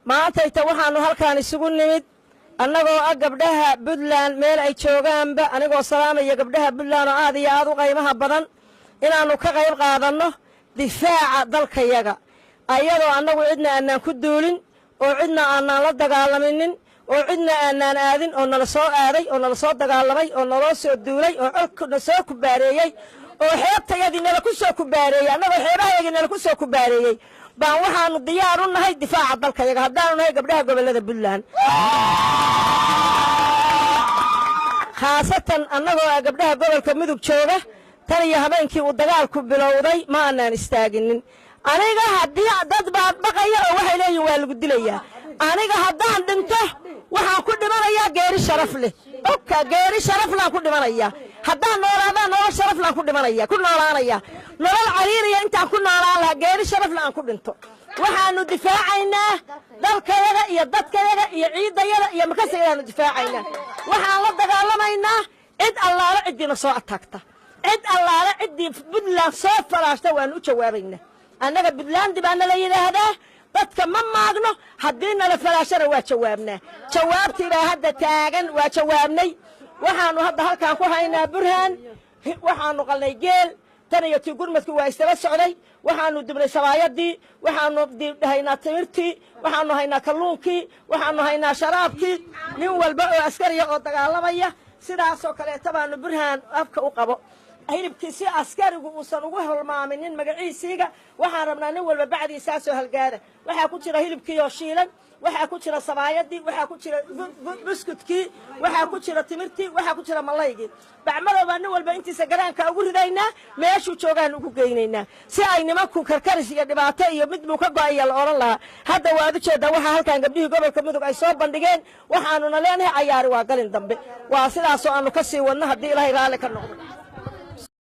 maanta inta waxaanu halkaan isugu nimid annagoo ah gabdhaha Puntland meel ay joogaanba anigoo salaamaya gabdhaha Puntland oo aad iyo aad u qiimaha badan inaanu ka qayb qaadanno difaaca dalkayaga ayadoo annagu cidna aanan ku duulin oo cidna aanan la dagaalaminin oo cidna aanan aadin oo nala soo aaday oo nala soo dagaalamay oo naloo soo duulay oo colkuna soo ku baareeyay oo xeebtayadii nala ku soo ku baareeyay annagoo xeebahayagii nala ku soo ku baareeyay baan waxaanu diyaar u nahay difaaca dalkayaga haddaanu nahay gabdhaha gobollada Puntland khaasatan annagoo ah gabdhaha gobolka Mudug jooga tan iyo habeenkii uu dagaalku bilowday ma aanan istaaginin aniga haddii dad baad baqaya oo waxay leeyihiin waa lagu dilayaa aniga haddaan dhinto waxaan ku dhimanayaa geeri sharaf leh oka geeri sharaf laan ku dhimanayaa haddaan noolaadaan nolol sharaf laan ku dhimanaya ku noolaanaya nolol cariiriya intaan ku noolaan lahaa geeri sharaf laan ku dhinto waxaanu difaacaynaa dalkayaga iyo dadkayaga iyo ciidayada iyo makasayadaanu difaacaynaa waxaan la dagaalamaynaa cid allaale ciddina soo ataagta cid allaale ciddii Puntland soo falaashta waanu u jawaabaynaa annaga Puntland baana la yiraahdaa dadka ma maagno haddii nala falaashana waa jawaabnaa jawaabtiibaa hadda taagan waa jawaabnay waxaanu hadda halkaan ku haynaa burhaan waxaanu qalnay geel tan iyo tii gurmadku waa isla socday waxaanu dibnay sabaayadii waxaanu haynaa timirtii waxaanu haynaa kalluunkii waxaanu haynaa sharaabkii nin walba oo askariya oo dagaalamaya sidaasoo kaleeta baanu burhaan afka u qabo hilibkiisi askarigu uusan ugu halmaaminin magaciisiga waxaan rabnaa nin walba bacdiisa soo halgaada waxa ku jira hilibkii oo shiilan waxa ku jira sabaayadii waxa ku jira buskudkii waxa ku jira timirtii waxa ku jira malaygii bacmadooba nin walba intiisa garaanka ugu ridaynaa meeshuu joogaan ugu geynaynaa si ay nimanku karkaris iyo dhibaato iyo mid buu ka go'aya la oran lahaa hadda waad u jeedaa waxa halkaan gabdhihii gobolka Mudug ay soo bandhigeen waxaanuna leenahay cayaari waa galin dambe waa sidaas oo aanu ka sii wadno haddii Ilaahay raali ka noqdo